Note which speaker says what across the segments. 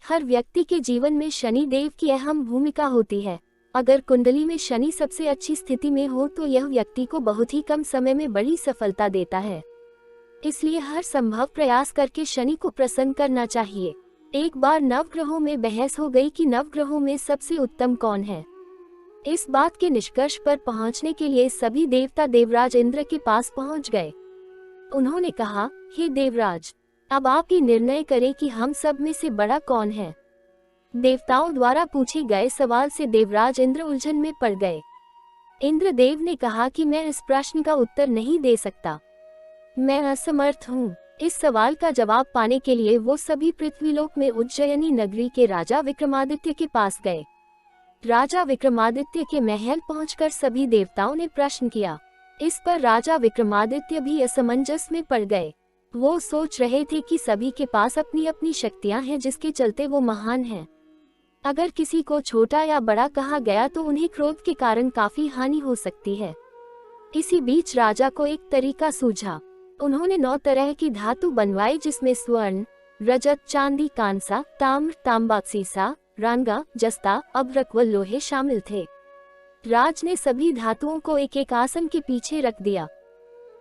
Speaker 1: हर व्यक्ति के जीवन में शनि देव की अहम भूमिका होती है। अगर कुंडली में शनि सबसे अच्छी स्थिति में हो तो यह व्यक्ति को बहुत ही कम समय में बड़ी सफलता देता है। इसलिए हर संभव प्रयास करके शनि को प्रसन्न करना चाहिए। एक बार नवग्रहों में बहस हो गई कि नवग्रहों में सबसे उत्तम कौन है। इस बात के निष्कर्ष पर पहुंचने के लिए सभी देवता देवराज इंद्र के पास पहुंच गए। उन्होंने कहा, हे देवराज, अब आप ही निर्णय करें कि हम सब में से बड़ा कौन है। देवताओं द्वारा पूछे गए सवाल से देवराज इंद्र उलझन में पड़ गए। इंद्रदेव ने कहा कि मैं इस प्रश्न का उत्तर नहीं दे सकता, मैं असमर्थ हूँ। इस सवाल का जवाब पाने के लिए वो सभी पृथ्वीलोक में उज्जयिनी नगरी के राजा विक्रमादित्य के पास गए। राजा विक्रमादित्य के महल पहुंचकर सभी देवताओं ने प्रश्न किया। इस पर राजा विक्रमादित्य भी असमंजस में पड़ गए। वो सोच रहे थे कि सभी के पास अपनी अपनी शक्तियां हैं जिसके चलते वो महान हैं। अगर किसी को छोटा या बड़ा कहा गया तो उन्हें क्रोध के कारण काफी हानि हो सकती है। इसी बीच राजा को एक तरीका सूझा। उन्होंने 9 तरह की धातु बनवाई जिसमें स्वर्ण, रजत, चांदी, कांसा, ताम्र, तांबा, सीसा, रांगा, जस्ता, अभ्रक व लोहे शामिल थे। राज ने सभी धातुओं को एक एक आसन के पीछे रख दिया।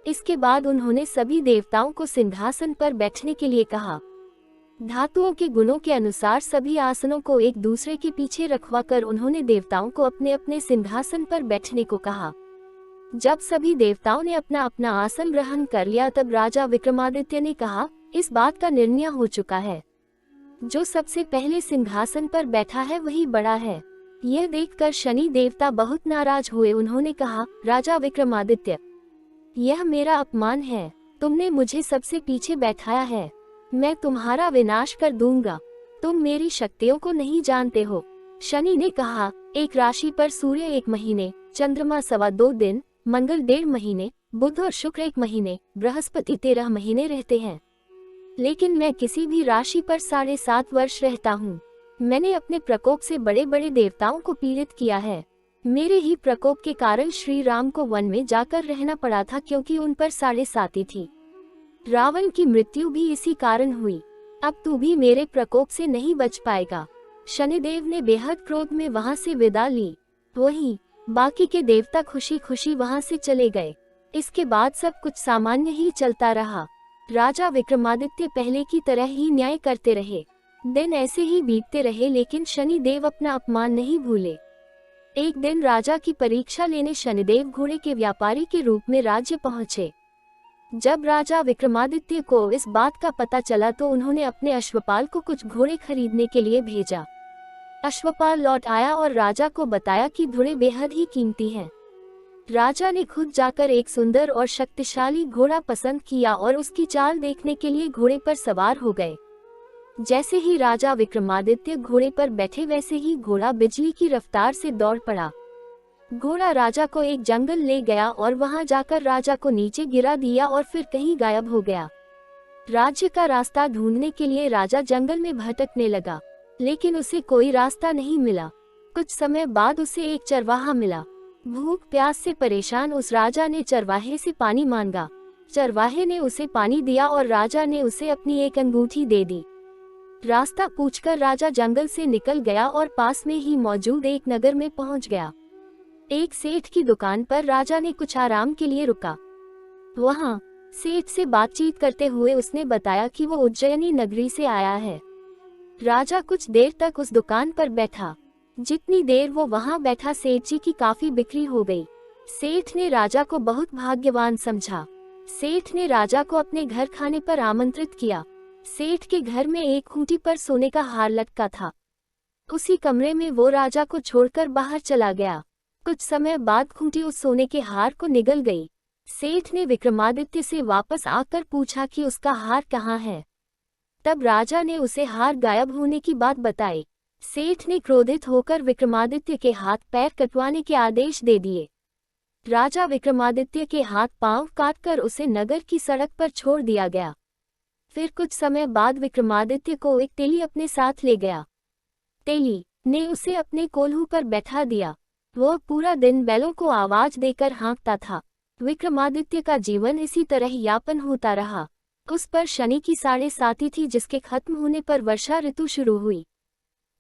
Speaker 1: इसके बाद उन्होंने सभी देवताओं को सिंहासन पर बैठने के लिए कहा। धातुओं के गुणों के अनुसार सभी आसनों को एक दूसरे के पीछे रखवाकर उन्होंने देवताओं को अपने अपने सिंहासन पर बैठने को कहा। जब सभी देवताओं ने अपना अपना आसन ग्रहण कर लिया तब राजा विक्रमादित्य ने कहा, इस बात का निर्णय हो चुका है। जो सबसे पहले सिंहासन पर बैठा है वही बड़ा है। यह देखकर शनि देवता बहुत नाराज हुए। उन्होंने कहा, राजा विक्रमादित्य, यह मेरा अपमान है। तुमने मुझे सबसे पीछे बैठाया है। मैं तुम्हारा विनाश कर दूंगा। तुम मेरी शक्तियों को नहीं जानते हो। शनि ने कहा, एक राशि पर सूर्य 1 महीने, चंद्रमा 2.25 दिन, मंगल 1.5 महीने, बुध और शुक्र 1 महीने, बृहस्पति 13 महीने रहते हैं। लेकिन मैं किसी भी राशि पर 7.5 वर्ष रहता हूँ। मैंने अपने प्रकोप से बड़े बड़े देवताओं को पीड़ित किया है। मेरे ही प्रकोप के कारण श्री राम को वन में जाकर रहना पड़ा था क्योंकि उन पर 7.5 थी। रावण की मृत्यु भी इसी कारण हुई। अब तू भी मेरे प्रकोप से नहीं बच पाएगा। शनिदेव ने बेहद क्रोध में वहां से विदा ली। वहीं बाकी के देवता खुशी खुशी वहां से चले गए। इसके बाद सब कुछ सामान्य ही चलता रहा। राजा विक्रमादित्य पहले की तरह ही न्याय करते रहे। दिन ऐसे ही बीतते रहे लेकिन शनिदेव अपना अपमान नहीं भूले। एक दिन राजा की परीक्षा लेने शनिदेव घोड़े के व्यापारी के रूप में राज्य पहुंचे। जब राजा विक्रमादित्य को इस बात का पता चला तो उन्होंने अपने अश्वपाल को कुछ घोड़े खरीदने के लिए भेजा। अश्वपाल लौट आया और राजा को बताया कि घोड़े बेहद ही कीमती हैं। राजा ने खुद जाकर एक सुंदर और शक्तिशाली घोड़ा पसंद किया और उसकी चाल देखने के लिए घोड़े पर सवार हो गए। जैसे ही राजा विक्रमादित्य घोड़े पर बैठे वैसे ही घोड़ा बिजली की रफ्तार से दौड़ पड़ा। घोड़ा राजा को एक जंगल ले गया और वहां जाकर राजा को नीचे गिरा दिया और फिर कहीं गायब हो गया। राज्य का रास्ता ढूंढने के लिए राजा जंगल में भटकने लगा, लेकिन उसे कोई रास्ता नहीं मिला। कुछ समय बाद उसे एक चरवाहा मिला। भूख प्यास से परेशान उस राजा ने चरवाहे से पानी मांगा। चरवाहे ने उसे पानी दिया और राजा ने उसे अपनी एक अंगूठी दे दी। रास्ता पूछकर राजा जंगल से निकल गया और पास में ही मौजूद एक नगर में पहुंच गया। एक सेठ की दुकान पर राजा ने कुछ आराम के लिए रुका। वहां सेठ से बातचीत करते हुए उसने बताया कि वो उज्जयिनी नगरी से आया है। राजा कुछ देर तक उस दुकान पर बैठा। जितनी देर वो वहां बैठा सेठ जी की काफी बिक्री हो गई। सेठ ने राजा को बहुत भाग्यवान समझा। सेठ ने राजा को अपने घर खाने पर आमंत्रित किया। सेठ के घर में एक खूंटी पर सोने का हार लटका था। उसी कमरे में वो राजा को छोड़कर बाहर चला गया। कुछ समय बाद खूंटी उस सोने के हार को निगल गई। सेठ ने विक्रमादित्य से वापस आकर पूछा कि उसका हार कहाँ है। तब राजा ने उसे हार गायब होने की बात बताई। सेठ ने क्रोधित होकर विक्रमादित्य के हाथ पैर कटवाने के आदेश दे दिए। राजा विक्रमादित्य के हाथ पांव काटकर उसे नगर की सड़क पर छोड़ दिया गया। फिर कुछ समय बाद विक्रमादित्य को एक तेली अपने साथ ले गया। तेली ने उसे अपने कोल्हू पर बैठा दिया। वह पूरा दिन बैलों को आवाज देकर हाँकता था। विक्रमादित्य का जीवन इसी तरह यापन होता रहा। उस पर शनि की 7.5 थी जिसके खत्म होने पर वर्षा ऋतु शुरू हुई।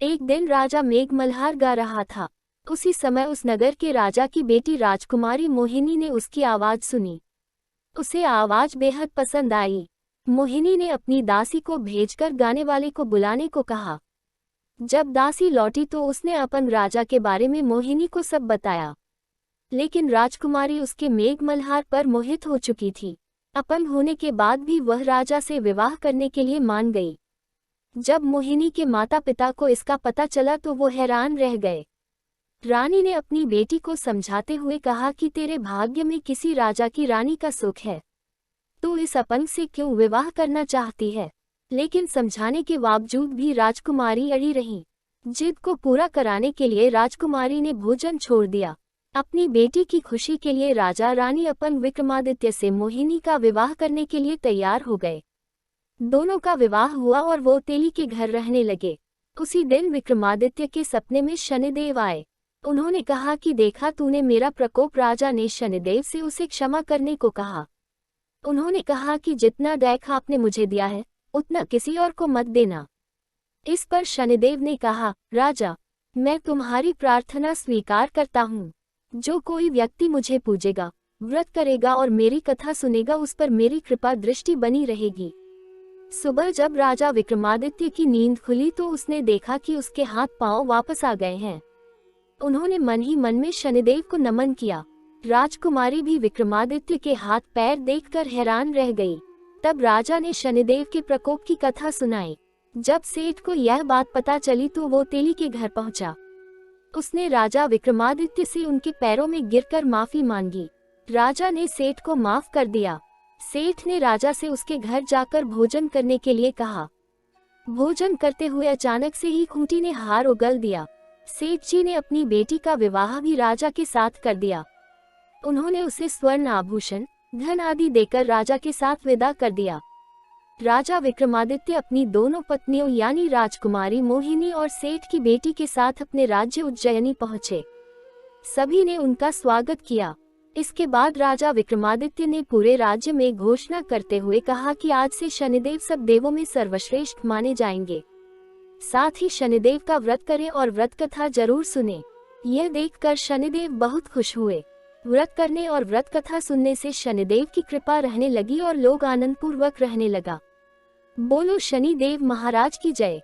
Speaker 1: एक दिन राजा मेघमल्हार गा रहा था। उसी समय उस नगर के राजा की बेटी राजकुमारी मोहिनी ने उसकी आवाज सुनी। उसे आवाज बेहद पसंद आई। मोहिनी ने अपनी दासी को भेजकर गाने वाले को बुलाने को कहा। जब दासी लौटी तो उसने अपन राजा के बारे में मोहिनी को सब बताया। लेकिन राजकुमारी उसके मेघमल्हार पर मोहित हो चुकी थी। अपन होने के बाद भी वह राजा से विवाह करने के लिए मान गई। जब मोहिनी के माता पिता को इसका पता चला तो वो हैरान रह गए। रानी ने अपनी बेटी को समझाते हुए कहा कि तेरे भाग्य में किसी राजा की रानी का सुख है, तू इस अपंग से क्यों विवाह करना चाहती है। लेकिन समझाने के बावजूद भी राजकुमारी अड़ी रही। जिद को पूरा कराने के लिए राजकुमारी ने भोजन छोड़ दिया। अपनी बेटी की खुशी के लिए राजा रानी अपंग विक्रमादित्य से मोहिनी का विवाह करने के लिए तैयार हो गए। दोनों का विवाह हुआ और वो तेली के घर रहने लगे। उसी दिन विक्रमादित्य के सपने में शनिदेव आए। उन्होंने कहा कि देखा तूने मेरा प्रकोप। राजा ने शनिदेव से उसे क्षमा करने को कहा। उन्होंने कहा कि जितना दैख आपने मुझे दिया है उतना किसी और को मत देना। इस पर शनिदेव ने कहा, राजा, मैं तुम्हारी प्रार्थना स्वीकार करता हूँ। जो कोई व्यक्ति मुझे पूजेगा, व्रत करेगा और मेरी कथा सुनेगा उस पर मेरी कृपा दृष्टि बनी रहेगी। सुबह जब राजा विक्रमादित्य की नींद खुली तो उसने देखा कि उसके हाथ पांव वापस आ गए हैं। उन्होंने मन ही मन में शनिदेव को नमन किया। राजकुमारी भी विक्रमादित्य के हाथ पैर देखकर हैरान रह गई। तब राजा ने शनिदेव के प्रकोप की कथा सुनाई। जब सेठ को यह बात पता चली तो वो तेली के घर पहुंचा। उसने राजा विक्रमादित्य से उनके पैरों में गिरकर माफी मांगी। राजा ने सेठ को माफ कर दिया। सेठ ने राजा से उसके घर जाकर भोजन करने के लिए कहा। भोजन करते हुए अचानक से ही खूंटी ने हार उगल दिया। सेठ जी ने अपनी बेटी का विवाह भी राजा के साथ कर दिया। उन्होंने उसे स्वर्ण आभूषण, धन आदि देकर राजा के साथ विदा कर दिया। राजा विक्रमादित्य अपनी दोनों पत्नियों यानी राजकुमारी मोहिनी और सेठ की बेटी के साथ अपने राज्य उज्जैनी पहुंचे। सभी ने उनका स्वागत किया। इसके बाद राजा विक्रमादित्य ने पूरे राज्य में घोषणा करते हुए कहा कि आज से शनिदेव सब देवों में सर्वश्रेष्ठ माने जाएंगे। साथ ही शनिदेव का व्रत करें और व्रत कथा जरूर सुने। यह देखकर शनिदेव बहुत खुश हुए। व्रत करने और व्रत कथा सुनने से शनिदेव की कृपा रहने लगी और लोग आनंद पूर्वक रहने लगा। बोलो शनिदेव महाराज की जय।